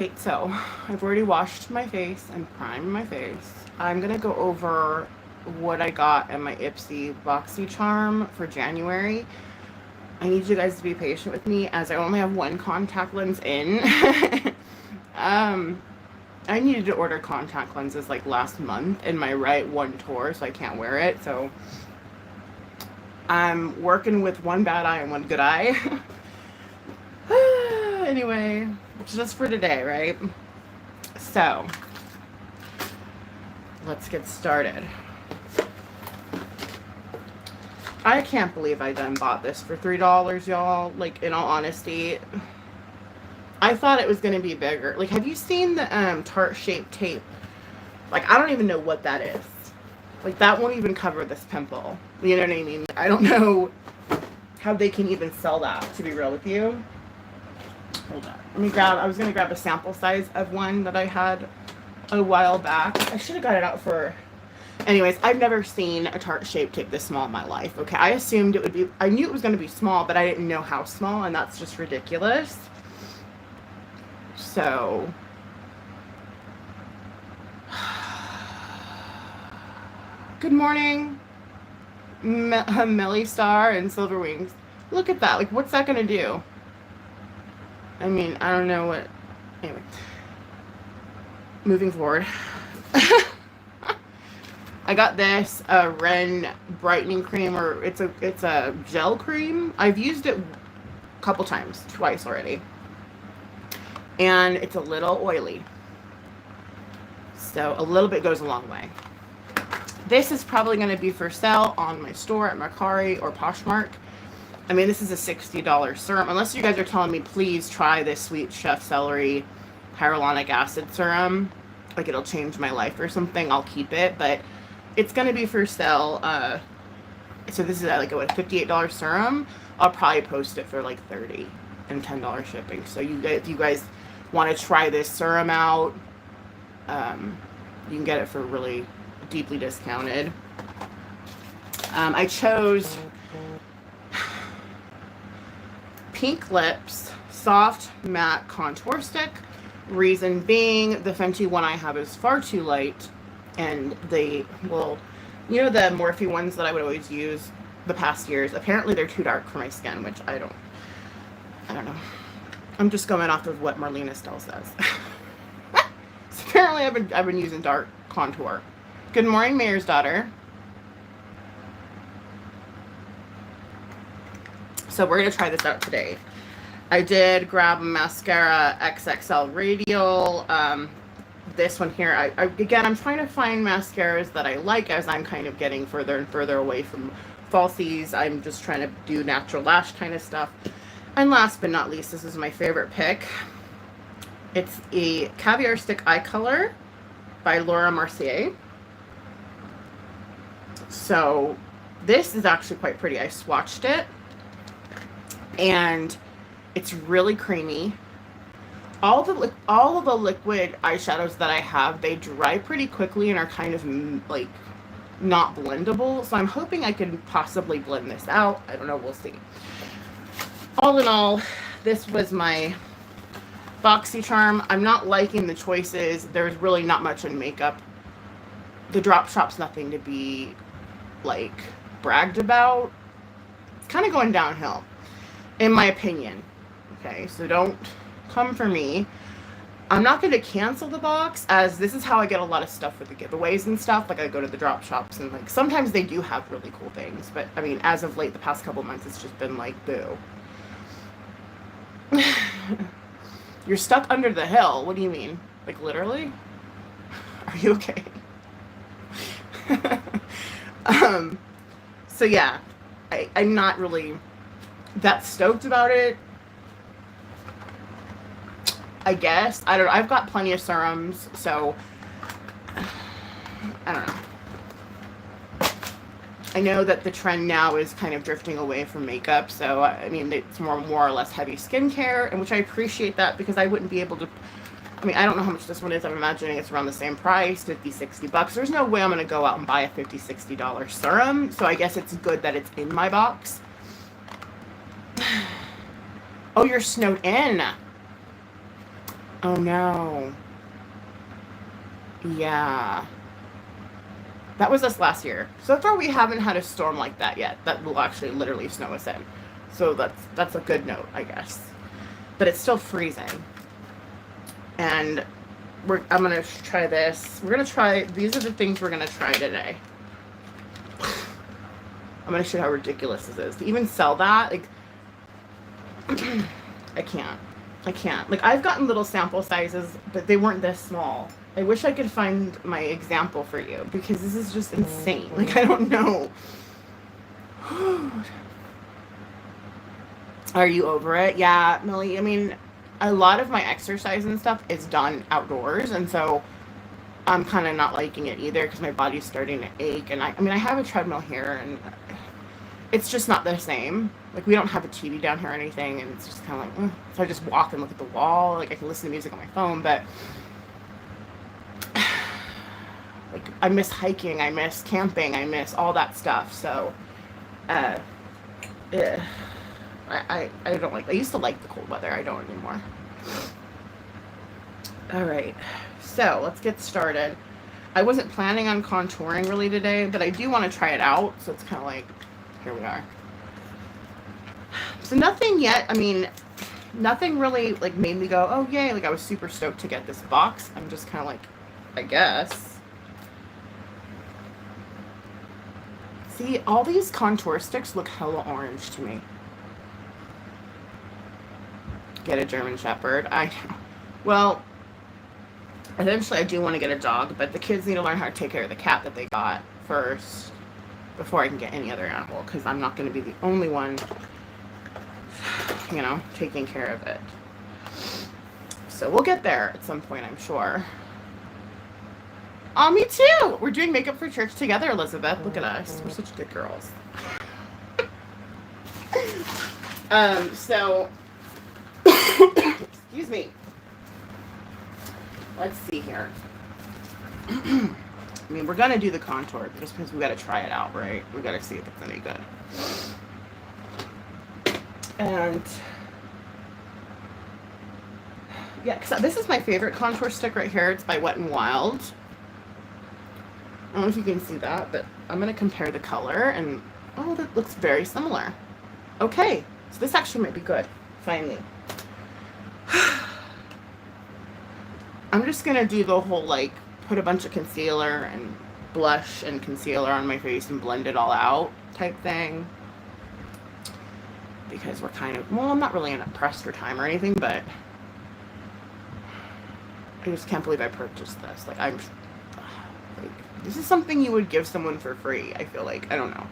Okay, so I've already washed my face and primed my face. I'm gonna go over what I got at my Ipsy boxycharm for January. I need you guys to be patient with me as I only have one contact lens in. um, I needed to order contact lenses like last month and my right one tore, so I can't wear it. So I'm working with one bad eye and one good eye. Anyway, just for today, right? So let's get started. I can't believe I done bought this for $3, y'all. Like, in all honesty, I thought it was going to be bigger. Like, have you seen the tart shaped tape? Like, I don't even know what that is. Like, that won't even cover this pimple. You know what I mean? I don't know how they can even sell that, to be real with you. Hold on. I was going to grab a sample size of one that I had a while back. I should have got it out for... Anyways, I've never seen a tart shape tape this small in my life. Okay, I assumed it would be... I knew it was going to be small, but I didn't know how small, and that's just ridiculous. So... Good morning, Melly Star and Silver Wings. Look at that. Like, what's that going to do? I mean, I don't know what... Anyway. Moving forward. I got this Ren brightening cream, or it's a gel cream. I've used it a couple times, twice already. And it's a little oily. So a little bit goes a long way. This is probably going to be for sale on my store at Mercari or Poshmark. I mean, this is a $60 serum. Unless you guys are telling me, please try this Sweet Chef Celery hyaluronic acid serum. Like, it'll change my life or something. I'll keep it. But it's going to be for sale. So this is like a $58 serum. I'll probably post it for like $30 and $10 shipping. So if you guys want to try this serum out, you can get it for really deeply discounted. I chose Pink Lips Soft Matte Contour Stick. Reason being, the Fenty one I have is far too light, and the the Morphe ones that I would always use the past years, apparently they're too dark for my skin, which I don't know. I'm just going off of what Marlena Stell says. So apparently I've been using dark contour. Good morning, Mayor's daughter. So we're going to try this out today. I did grab a mascara XXL Radial. This one here, again, I'm trying to find mascaras that I like as I'm kind of getting further and further away from falsies. I'm just trying to do natural lash kind of stuff. And last but not least, this is my favorite pick. It's a Caviar Stick Eye Color by Laura Mercier. So this is actually quite pretty. I swatched it, and it's really creamy. All of the liquid eyeshadows that I have, they dry pretty quickly and are kind of like not blendable. So I'm hoping I can possibly blend this out. I don't know. We'll see. All in all, this was my boxycharm. I'm not liking the choices. There's really not much in makeup. The drop shop's nothing to be like bragged about. It's kind of going downhill, in my opinion. Okay, so don't come for me. I'm not going to cancel the box, as this is how I get a lot of stuff with the giveaways and stuff. Like, I go to the drop shops, and like sometimes they do have really cool things, but I mean, as of late, the past couple months, it's just been like, boo. You're stuck under the hill. What do you mean? Like, literally? Are you okay? So yeah, I'm not really that stoked about it. I guess. I don't know. I've got plenty of serums, so I don't know. I know that the trend now is kind of drifting away from makeup, so I mean, it's more or less heavy skincare, and which I appreciate that, because I wouldn't be able to. I mean, I don't know how much this one is. I'm imagining it's around the same price, $50-$60. There's no way I'm going to go out and buy a $50-$60 serum, so I guess it's good that it's in my box. Oh, you're snowed in. Oh no. Yeah. That was us last year. So far we haven't had a storm like that yet. That will actually literally snow us in. So that's a good note, I guess. But it's still freezing. And I'm gonna try this. We're gonna try, these are the things we're gonna try today. I'm gonna show you how ridiculous this is. To even sell that, like, I can't. Like, I've gotten little sample sizes, but they weren't this small. I wish I could find my example for you, because this is just insane. Like, I don't know. Are you over it? Yeah, Millie, I mean, a lot of my exercise and stuff is done outdoors, and so I'm kind of not liking it either, because my body's starting to ache, and I mean, I have a treadmill here, and it's just not the same. Like, we don't have a TV down here or anything, and it's just kind of like, so I just walk and look at the wall. Like, I can listen to music on my phone, but like, I miss hiking, I miss camping, I miss all that stuff. So, yeah, I don't like. I used to like the cold weather. I don't anymore. All right, so let's get started. I wasn't planning on contouring really today, but I do want to try it out. So it's kind of like, here we are. So nothing yet. I mean, nothing really like made me go, oh yay! Like, I was super stoked to get this box. I'm just kind of like, I guess. See, all these contour sticks look hella orange to me. Get a German Shepherd. I know. Well, eventually I do want to get a dog, but the kids need to learn how to take care of the cat that they got first before I can get any other animal, because I'm not going to be the only one, you know, taking care of it. So we'll get there at some point, I'm sure. Oh, me too! We're doing makeup for church together, Elizabeth. Look at us. We're such good girls. So, excuse me. Let's see here. I mean, we're gonna do the contour just because we gotta try it out, right? We gotta see if it's any good. And yeah, because this is my favorite contour stick right here. It's by Wet n Wild. I don't know if you can see that, but I'm gonna compare the color, and oh, that looks very similar. Okay, so this actually might be good. Finally. I'm just gonna do the whole, like, put a bunch of concealer and blush and concealer on my face and blend it all out type thing. Because we're kind of, well, I'm not really in a press for time or anything, but I just can't believe I purchased this. Like, this is something you would give someone for free, I feel like. I don't know.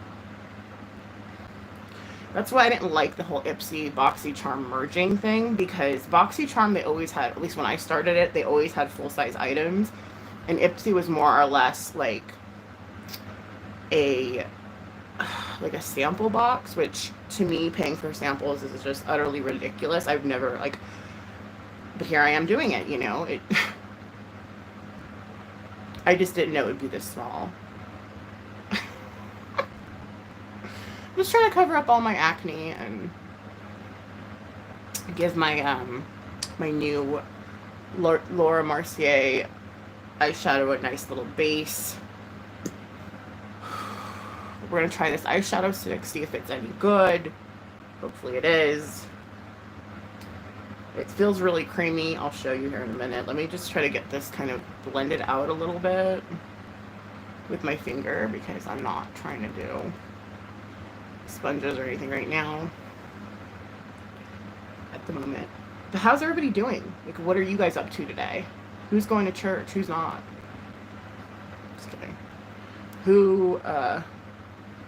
That's why I didn't like the whole Ipsy boxycharm merging thing, because boxycharm, they always had, at least when I started it, they always had full-size items, and Ipsy was more or less like a sample box, which to me, paying for samples is just utterly ridiculous. I've never, like, but here I am doing it, you know. I just didn't know it would be this small. I'm just trying to cover up all my acne and give my my new Laura Mercier eyeshadow a nice little base. We're gonna try this eyeshadow stick, see if it's any good. Hopefully it is. It feels really creamy. I'll show you here in a minute. Let me just try to get this kind of blended out a little bit with my finger, because I'm not trying to do sponges or anything right now at the moment. But how's everybody doing? Like, what are you guys up to today? Who's going to church? Who's not? Just kidding. Who, oh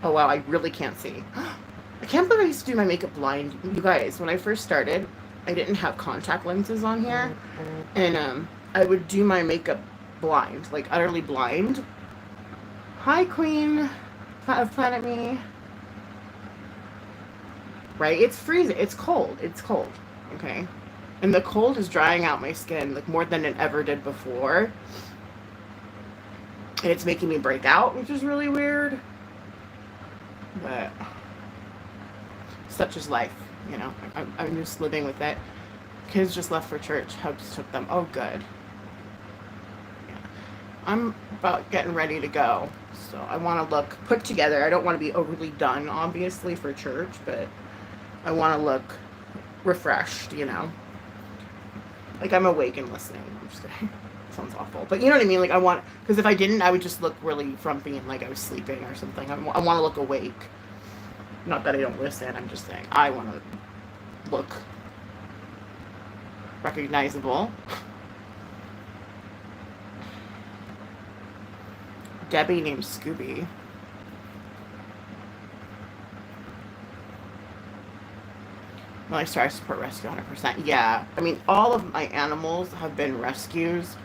wow, I really can't see. I can't believe I used to do my makeup blind. You guys, when I first started, I didn't have contact lenses on here, and I would do my makeup blind, like utterly blind. Hi, Queen of Planet Me. Right? It's freezing. It's cold. It's cold. Okay? And the cold is drying out my skin, like, more than it ever did before. And it's making me break out, which is really weird. But such is life, you know. I'm just living with it. Kids just left for church. Hubs took them. Oh, good. Yeah. I'm about getting ready to go. So I want to look put together. I don't want to be overly done, obviously, for church, but I want to look refreshed, you know? Like I'm awake and listening. I'm just kidding. Sounds awful. But you know what I mean? Like I want, because if I didn't, I would just look really frumpy and like I was sleeping or something. I want to look awake. Not that I don't listen. I'm just saying I want to look recognizable. Debbie named Scooby. Well, I started support rescue 100%. Yeah. I mean, all of my animals have been rescues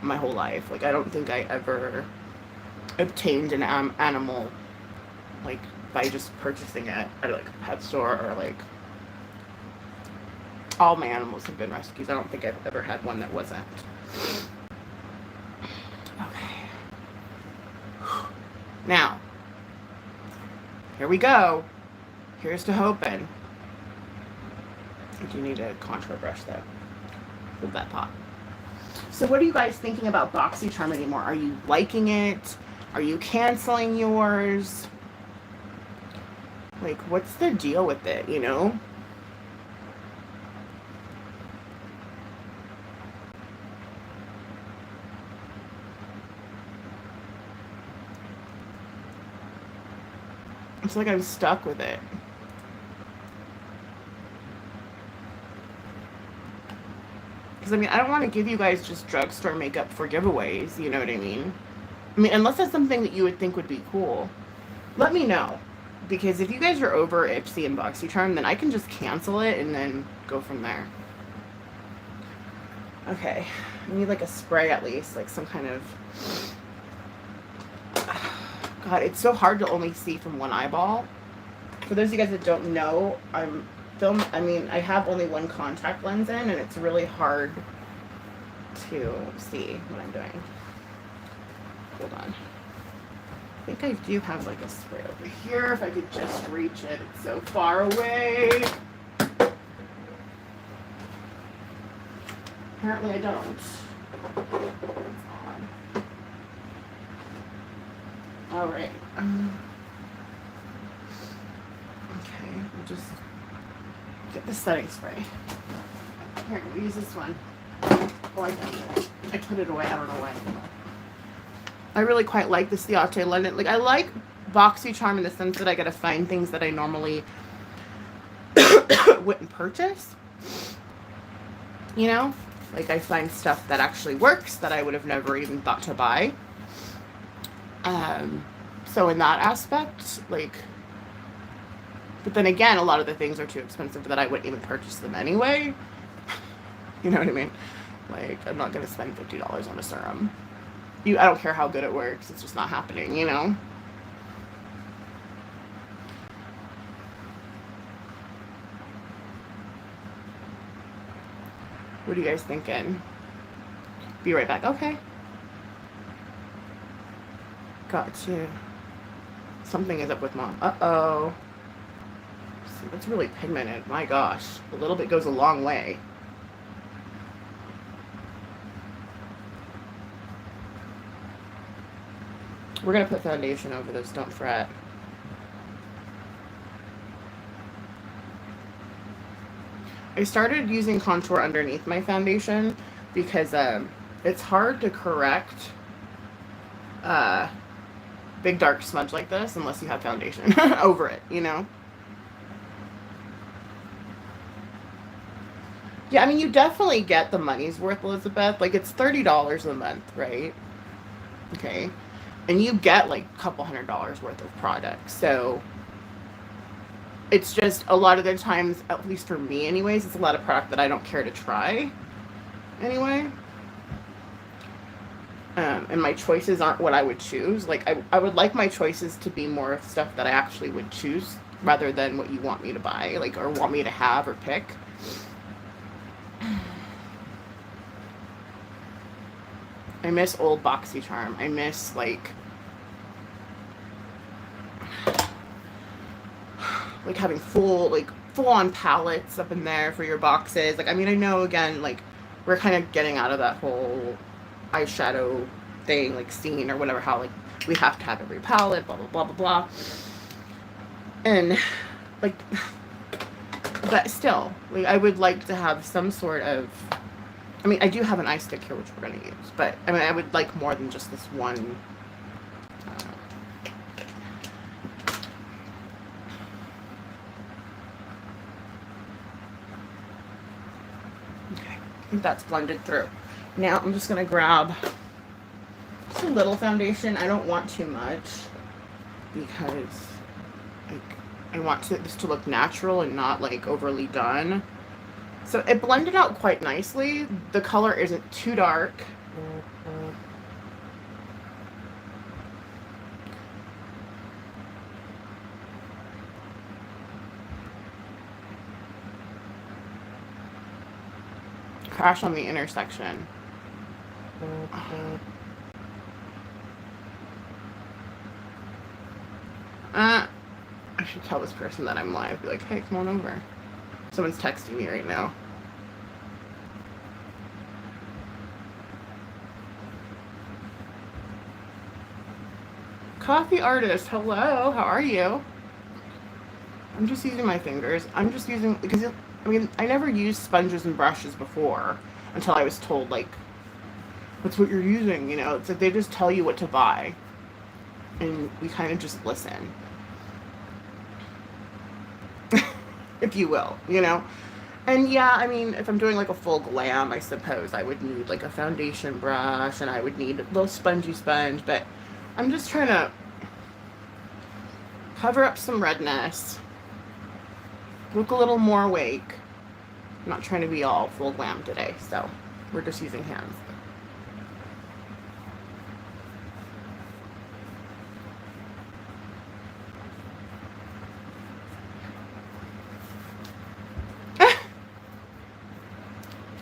my whole life. Like, I don't think I ever obtained an animal, like, by just purchasing it at, like, a pet store or, like, all my animals have been rescues. I don't think I've ever had one that wasn't. Okay. Now, here we go. Here's to hoping. I do need a contour brush though. Hold that thought. So what are you guys thinking about boxycharm anymore? Are you liking it? Are you canceling yours? Like, what's the deal with it, you know? It's like I'm stuck with it. Because, I mean, I don't want to give you guys just drugstore makeup for giveaways, you know what I mean? I mean, unless that's something that you would think would be cool. Let me know. Because if you guys are over Ipsy and boxycharm, then I can just cancel it and then go from there. Okay. I need, like, a spray at least. Like, some kind of... God, it's so hard to only see from one eyeball. For those of you guys that don't know, I have only one contact lens in, and it's really hard to see what I'm doing. Hold on. I think I do have like a spray over here. If I could just reach it. It's so far away. Apparently I don't. All right. Okay, we'll just get the setting spray. Here, we'll use this one. Oh, I put it away. I don't know why. I really quite like the Ciate London. Like, I like boxycharm in the sense that I get to find things that I normally wouldn't purchase. You know? Like, I find stuff that actually works that I would have never even thought to buy. So in that aspect, like, but then again, a lot of the things are too expensive that I wouldn't even purchase them anyway. You know what I mean? Like, I'm not going to spend $50 on a serum. I don't care how good it works. It's just not happening, you know? What are you guys thinking? Be right back. Okay. Got you. Something is up with mom. Uh-oh. See, that's really pigmented. My gosh. A little bit goes a long way. We're going to put foundation over this. Don't fret. I started using contour underneath my foundation because it's hard to correct big dark smudge like this unless you have foundation over it, you know? Yeah, I mean, you definitely get the money's worth, Elizabeth. Like, it's $30 a month, right? Okay. And you get, like, a couple $100 worth of products. So, it's just a lot of the times, at least for me anyways, it's a lot of product that I don't care to try anyway. And my choices aren't what I would choose. Like, I would like my choices to be more of stuff that I actually would choose rather than what you want me to buy, like, or want me to have or pick. I miss old boxycharm. I miss, like having full full-on palettes up in there for your boxes. Like, I mean, I know, again, like, we're kind of getting out of that whole eyeshadow thing, like, scene or whatever, how, like, we have to have every palette, blah, blah, blah, blah, blah. And, like, but still, like, I would like to have some sort of, I mean, I do have an eye stick here, which we're going to use, but, I mean, I would like more than just this one. Okay, I think that's blended through. Now I'm just going to grab just a little foundation. I don't want too much because, like, I want this to look natural and not, like, overly done. So it blended out quite nicely. The color isn't too dark. Crash on the intersection. I should tell this person that I'm live. Be like, hey, come on over. Someone's texting me right now. Coffee artist, hello, how are you? I'm just using my fingers. I'm just using, because, I mean, I never used sponges and brushes before until I was told, like, that's what you're using, you know? It's like they just tell you what to buy. And we kind of just listen. If you will, you know? And yeah, I mean, if I'm doing like a full glam, I suppose I would need like a foundation brush and I would need a little spongy sponge, but I'm just trying to cover up some redness, look a little more awake. I'm not trying to be all full glam today, so we're just using hands.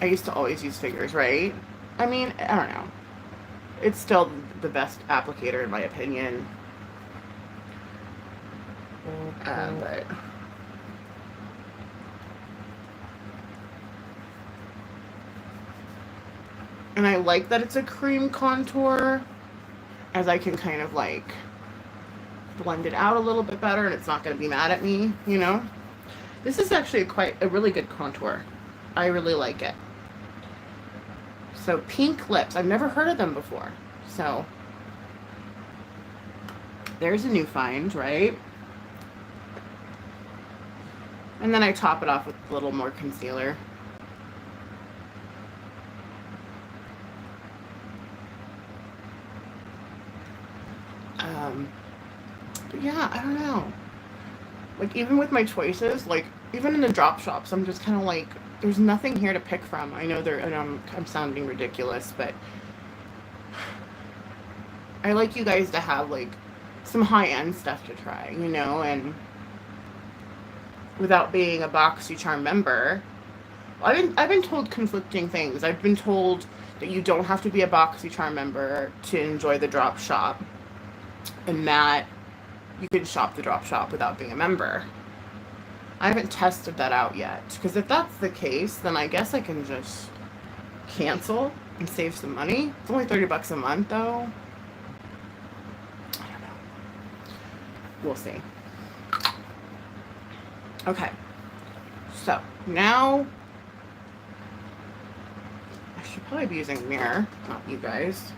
I used to always use fingers, right? I mean, I don't know. It's still the best applicator in my opinion. But and I like that it's a cream contour, as I can kind of like blend it out a little bit better and it's not going to be mad at me, you know? This is actually quite a really good contour. I really like it. So pink lips, I've never heard of them before. So there's a new find, right? And then I top it off with a little more concealer. But yeah, I don't know. Like, even with my choices, like, even in the drop shops, I'm just kind of like, there's nothing here to pick from. I know and I'm sounding ridiculous, but I like you guys to have, like, some high-end stuff to try, you know, and without being a boxycharm member, I've been told conflicting things. I've been told that you don't have to be a boxycharm member to enjoy the drop shop, and that you can shop the drop shop without being a member. I haven't tested that out yet, because if that's the case, then I guess I can just cancel and save some money. It's only $30 a month, though. I don't know. We'll see. Okay. So, now I should probably be using a mirror, not you guys.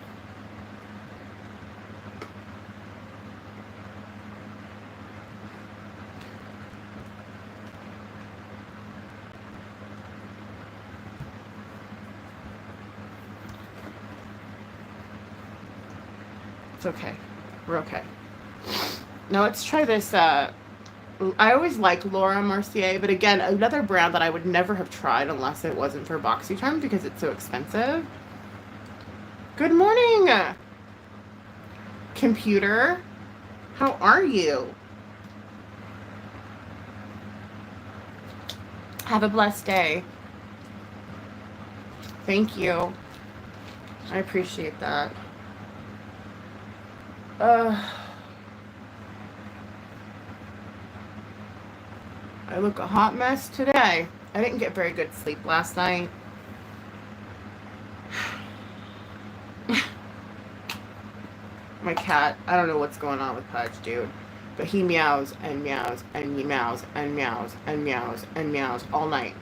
It's okay. We're okay. Now let's try this. I always like Laura Mercier, but again, another brand that I would never have tried unless it wasn't for BoxyCharm because it's so expensive. Good morning, computer. How are you? Have a blessed day. Thank you. I appreciate that. I look a hot mess today. I didn't get very good sleep last night. My cat, I don't know what's going on with Pudge, dude. But he meows and meows and meows and meows and meows and meows all night.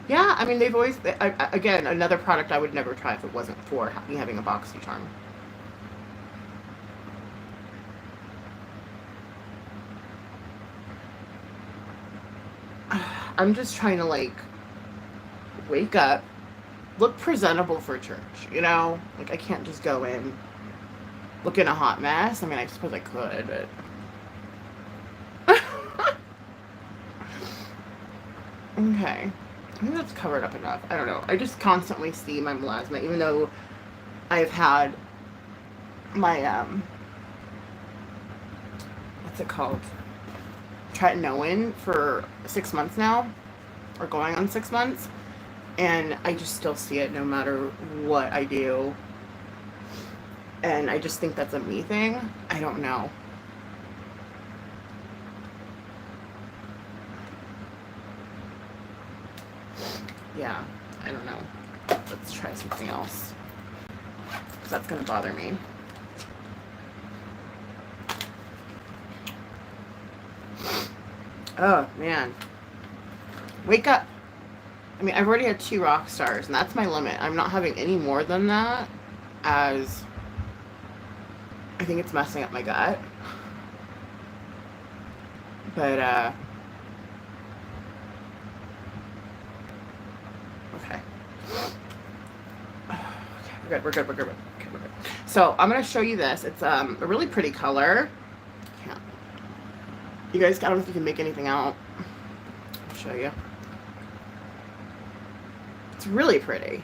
Yeah, I mean, they've always, again, another product I would never try if it wasn't for me having a boxycharm. I'm just trying to, like, wake up, look presentable for church, you know? Like, I can't just go in looking a hot mess. I mean, I suppose I could, but... Okay. I think that's covered up enough. I don't know. I just constantly see my melasma, even though I've had my, what's it called? Tretinoin for 6 months now, or going on 6 months, and I just still see it no matter what I do. And I just think that's a me thing. I don't know. Yeah, I don't know. Let's try something else, because that's going to bother me. Oh, man. Wake up. I mean, I've already had 2 rock stars, and that's my limit. I'm not having any more than that, as I think it's messing up my gut. But, okay. Okay, we're good. Okay, we're good. So, I'm going to show you this. It's a really pretty color. Can't. You guys, I don't know if you can make anything out. I'll show you. It's really pretty.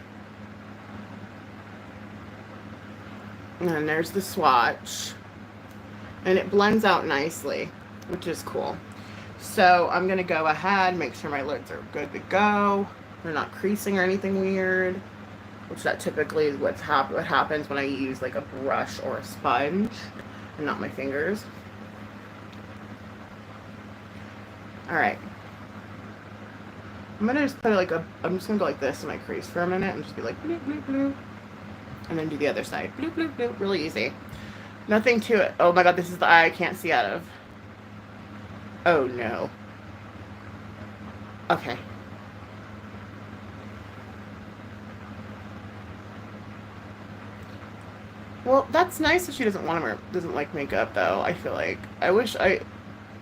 And then there's the swatch. And it blends out nicely, which is cool. So I'm going to go ahead, make sure my lids are good to go. They're not creasing or anything weird, which that typically is what happens when I use like a brush or a sponge and not my fingers. All right. I'm gonna just put like I'm just gonna go like this in my crease for a minute and just be like bloop, bloop, bloop. And then do the other side. Bloop, bloop, bloop. Really easy. Nothing to it. Oh my god, this is the eye I can't see out of. Oh no. Okay. Well, that's nice that she doesn't like makeup though. I feel like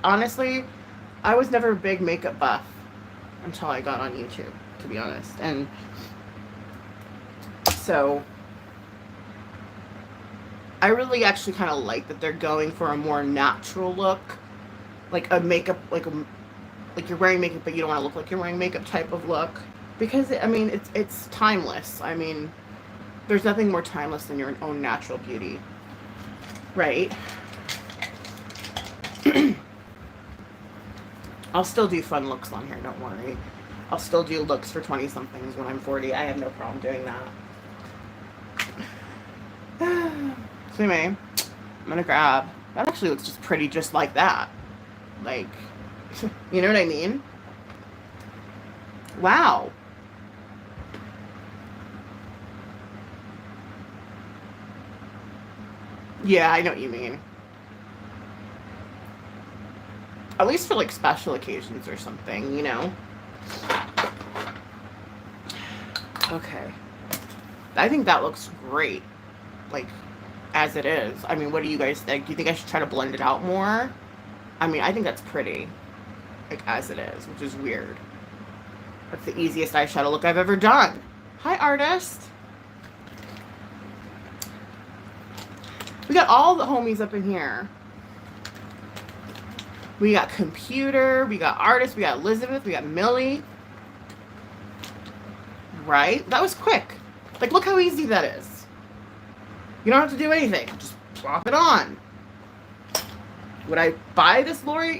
honestly, I was never a big makeup buff until I got on YouTube, to be honest. And so I really actually kind of like that they're going for a more natural look, like a makeup, like you're wearing makeup but you don't want to look like you're wearing makeup type of look, because I mean it's timeless. I mean, there's nothing more timeless than your own natural beauty, right? I'll still do fun looks on here, don't worry. I'll still do looks for 20-somethings when I'm 40. I have no problem doing that. So anyway, I'm gonna grab, that actually looks just pretty just like that. Like, you know what I mean? Wow. Yeah, I know what you mean. At least for like special occasions or something, you know? Okay. I think that looks great. Like, as it is. I mean, what do you guys think? Do you think I should try to blend it out more? I mean, I think that's pretty. Like, as it is, which is weird. That's the easiest eyeshadow look I've ever done. Hi, artist. We got all the homies up in here. We got computer, we got artist, we got Elizabeth, we got Millie. Right? That was quick. Like, look how easy that is. You don't have to do anything. Just plop it on. Would I buy this Laura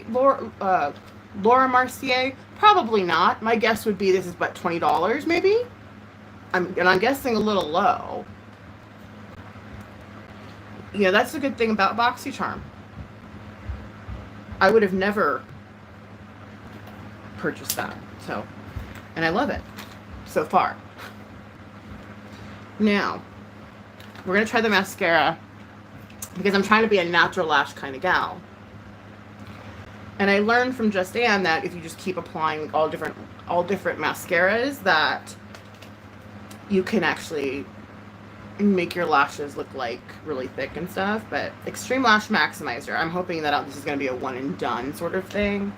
Mercier? Probably not. My guess would be this is about $20, maybe? And I'm guessing a little low. Yeah, that's the good thing about boxycharm. I would have never purchased that. So, and I love it so far. Now, we're going to try the mascara because I'm trying to be a natural lash kind of gal. And I learned from Just Ann that if you just keep applying all different mascaras, that you can actually make your lashes look like really thick and stuff. But Extreme Lash Maximizer, I'm hoping that this is going to be a one and done sort of thing.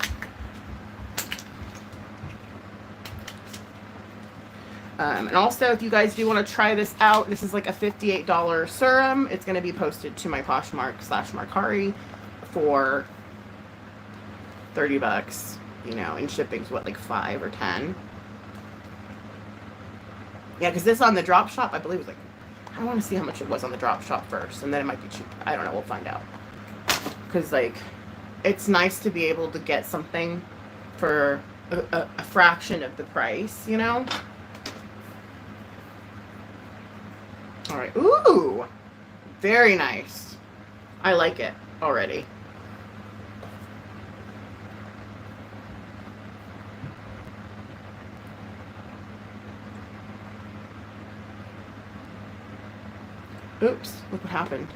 And also, if you guys do want to try this out, this is like a $58 serum. It's going to be posted to my Poshmark/Mercari for $30. You know, and shipping's what, like 5 or 10. Yeah, because this on the drop shop, I believe, was like, I want to see how much it was on the drop shop first, and then it might be cheap. I don't know. We'll find out. Because, like, it's nice to be able to get something for a fraction of the price, you know? All right. Ooh, very nice. I like it already. Oops, look what happened.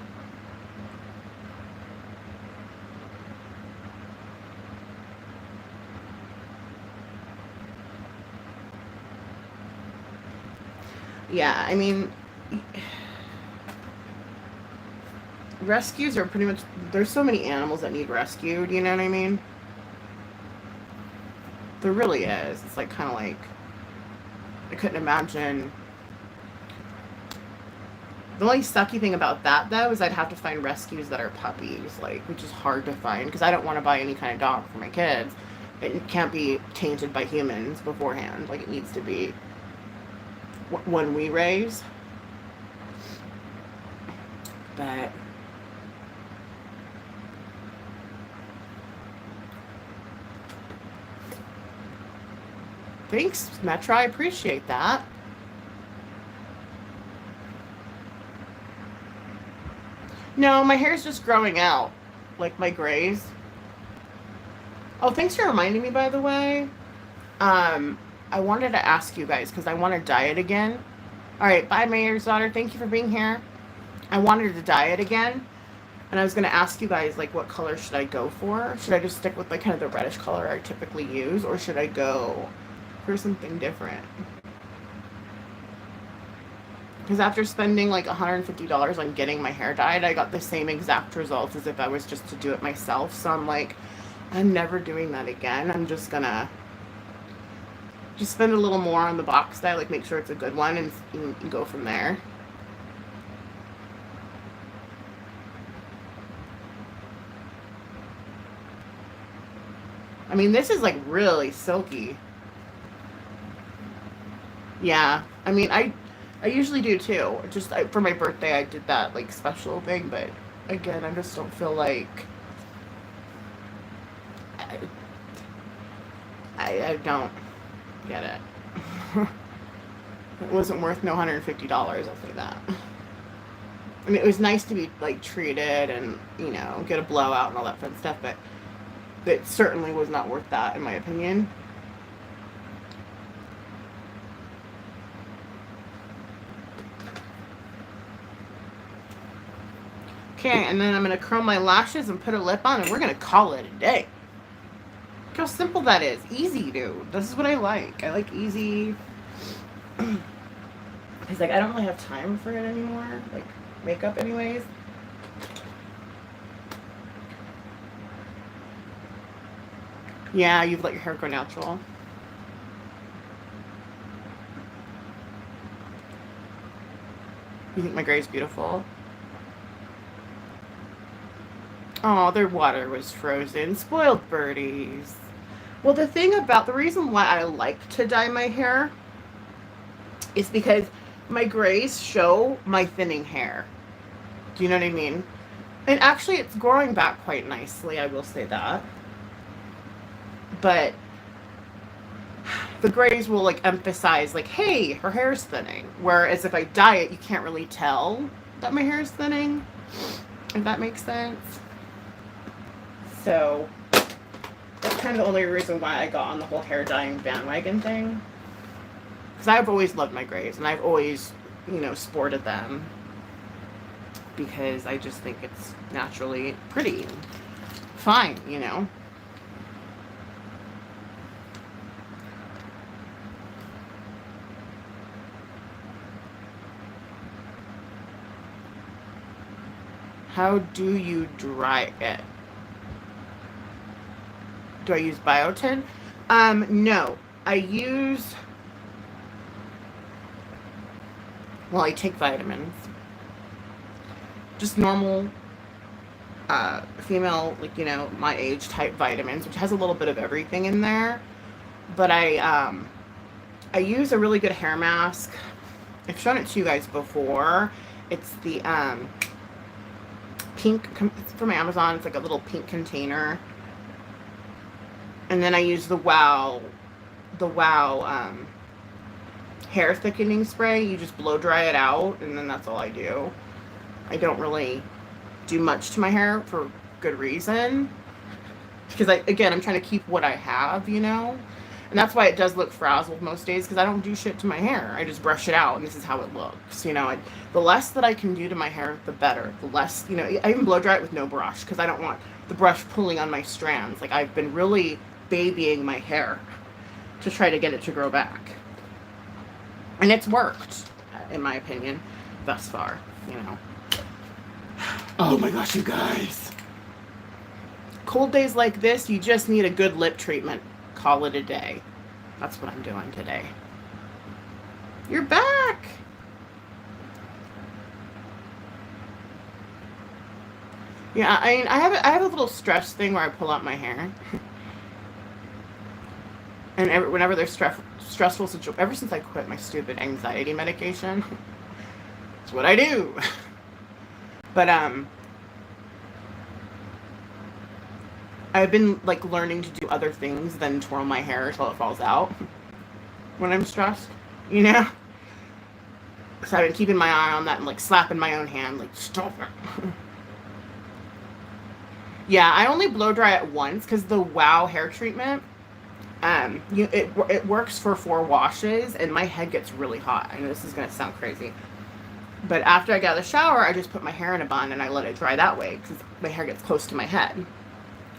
Yeah, I mean, rescues are pretty much, there's so many animals that need rescued, you know what I mean? There really is. It's like kind of like, I couldn't imagine. The only sucky thing about that, though, is I'd have to find rescues that are puppies, like, which is hard to find, because I don't want to buy any kind of dog for my kids. It can't be tainted by humans beforehand. Like, it needs to be one we raise. But thanks, Metro. I appreciate that. No, my hair's just growing out, like my grays. Oh, thanks for reminding me, by the way. I wanted to ask you guys, because I want to diet again. All right, bye, Mayor's daughter. Thank you for being here. I wanted to diet again, and I was going to ask you guys, like, what color should I go for? Should I just stick with, like, kind of the reddish color I typically use, or should I go for something different? Because after spending like $150 on getting my hair dyed, I got the same exact results as if I was just to do it myself. So I'm like, I'm never doing that again. I'm just gonna just spend a little more on the box dye, like make sure it's a good one, and go from there. I mean, this is like really silky. Yeah, I mean, I usually do too. Just for my birthday, I did that like special thing, but again, I just don't feel like I don't get it. It wasn't worth no $150. I'll say that. I mean, it was nice to be like treated and get a blowout and all that fun stuff, but it certainly was not worth that in my opinion. Okay, and then I'm going to curl my lashes and put a lip on, and we're going to call it a day. Look how simple that is. Easy, dude. This is what I like. I like easy. It's like, I don't really have time for it anymore. Like, makeup anyways. Yeah, you've let your hair go natural. You think my gray is beautiful? Oh, their water was frozen. Spoiled birdies. Well, the reason why I like to dye my hair is because my grays show my thinning hair. Do you know what I mean? And actually, it's growing back quite nicely, I will say that. But the grays will like emphasize like, hey, her hair's thinning. Whereas if I dye it, you can't really tell that my hair is thinning. if that makes sense. So that's kind of the only reason why I got on the whole hair dyeing bandwagon thing. Because I've always loved my grays, and I've always, you know, sported them. Because I just think it's naturally pretty and fine, you know. How do you dry it? Do I use biotin? No. I use... Well, I take vitamins. Just normal female, like, you know, my age type vitamins, which has a little bit of everything in there. But I use a really good hair mask. I've shown it to you guys before. It's the pink, it's from Amazon. It's like a little pink container. And then I use the Wow hair thickening spray. You just blow dry it out, and then that's all I do. I don't really do much to my hair for good reason. Because I'm trying to keep what I have, you know? And that's why it does look frazzled most days, because I don't do shit to my hair. I just brush it out, and this is how it looks, you know? The less that I can do to my hair, the better. The less, you know, I even blow dry it with no brush, because I don't want the brush pulling on my strands. Like, I've been really babying my hair to try to get it to grow back. And it's worked, in my opinion, thus far, you know? Oh my gosh, you guys. Cold days like this, you just need a good lip treatment. Call it a day. That's what I'm doing today. You're back. Yeah, I mean, I have a little stress thing where I pull out my hair. And whenever there's stressful situations, ever since I quit my stupid anxiety medication, it's what I do. But I've been like learning to do other things than twirl my hair until it falls out when I'm stressed, you know? So I've been keeping my eye on that and like slapping my own hand, like, stop it. Yeah, I only blow dry it once because the Wow hair treatment, it works for 4 washes, and my head gets really hot. I know this is gonna sound crazy, but after I get out of the shower, I just put my hair in a bun and I let it dry that way because my hair gets close to my head.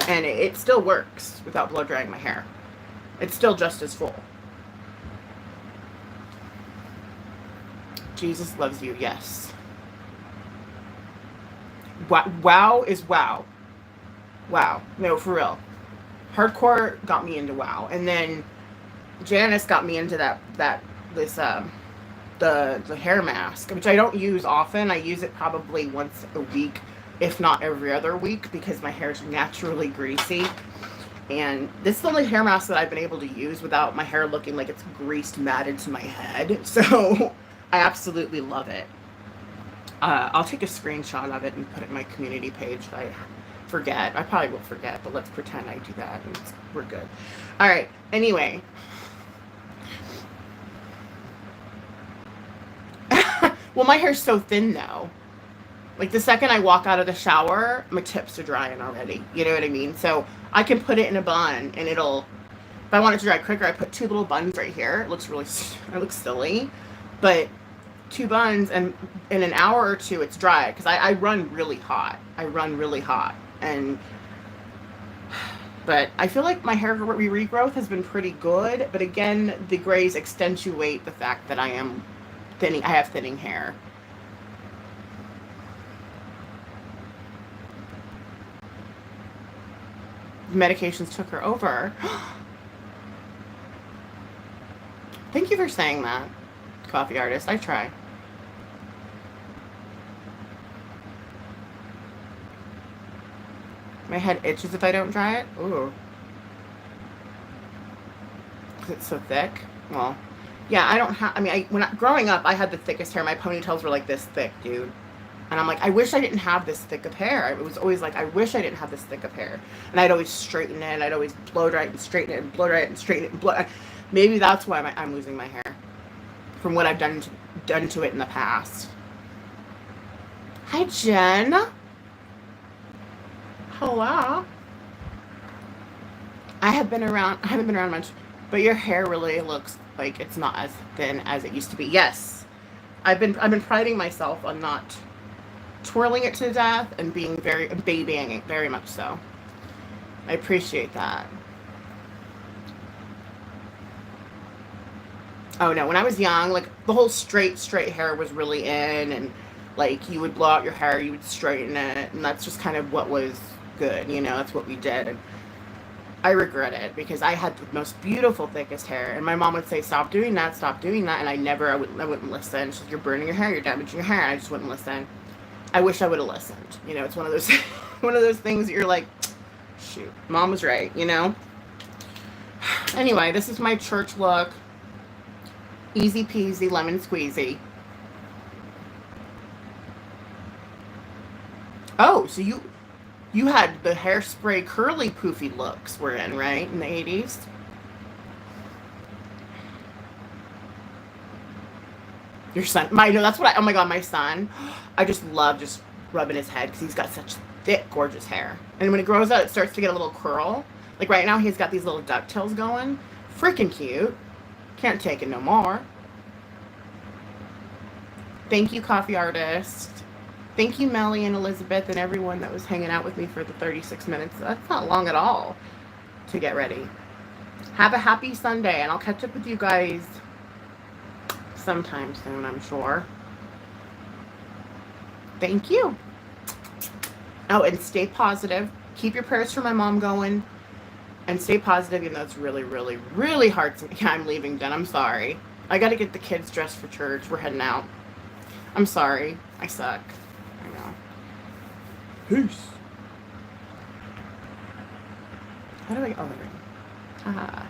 And it still works without blow drying my hair. It's still just as full. Jesus loves you, yes. Wow is wow. Wow. No, for real. Hardcore got me into Wow. And then Janice got me into the hair mask, which I don't use often. I use it probably once a week, if not every other week, because my hair is naturally greasy. And this is the only hair mask that I've been able to use without my hair looking like it's greased matted to my head. So I absolutely love it. I'll take a screenshot of it and put it in my community page. I forget. I probably will forget, but let's pretend I do that and we're good. All right. Anyway. Well, my hair's so thin though. Like the second I walk out of the shower, my tips are drying already. You know what I mean? So I can put it in a bun and it'll, if I want it to dry quicker, I put 2 little buns right here. It looks silly, but 2 buns, and in an hour or 2 it's dry because I run really hot. But I feel like my hair regrowth has been pretty good. But again, the grays accentuate the fact that I have thinning hair. Medications took her over. Thank you for saying that, coffee artist. I try. My head itches if I don't dry it. Ooh. Because it's so thick. Well, yeah, I don't have, growing up, I had the thickest hair. My ponytails were like this thick, dude. And I'm like, I wish I didn't have this thick of hair. It was always like, I wish I didn't have this thick of hair. And I'd always straighten it. I'd always blow dry it and straighten it and blow dry it and straighten it and blow. Maybe that's why I'm losing my hair from what I've done to it in the past. Hi, Jen. Hello. I haven't been around much, but your hair really looks like it's not as thin as it used to be. Yes. I've been priding myself on not twirling it to death and being babying it very much so. I appreciate that. Oh no, when I was young, like the whole straight hair was really in, and like you would blow out your hair, you would straighten it, and that's just kind of what was good, you know, that's what we did. And I regret it because I had the most beautiful, thickest hair, and my mom would say, stop doing that, and I wouldn't listen. She's like, you're burning your hair, you're damaging your hair, and I just wouldn't listen. I wish I would have listened. You know, it's one of those, one of those things that you're like, shoot, mom was right, you know? Anyway, this is my church look. Easy peasy, lemon squeezy. Oh, so you had the hairspray curly poofy looks we're in, right? In the 80s? Your son, that's what oh my God, my son, I just love just rubbing his head because he's got such thick, gorgeous hair. And when it grows out, it starts to get a little curl. Like right now, he's got these little ducktails going. Freaking cute. Can't take it no more. Thank you, coffee artist. Thank you, Melly and Elizabeth and everyone that was hanging out with me for the 36 minutes. That's not long at all to get ready. Have a happy Sunday, and I'll catch up with you guys sometime soon, I'm sure. Thank you. Oh, and stay positive. Keep your prayers for my mom going. And stay positive, even though it's really, really, really hard. Yeah, I'm leaving, Jen. I'm sorry. I got to get the kids dressed for church. We're heading out. I'm sorry. I suck. I know. Peace. How do I... Oh, there we go. Haha.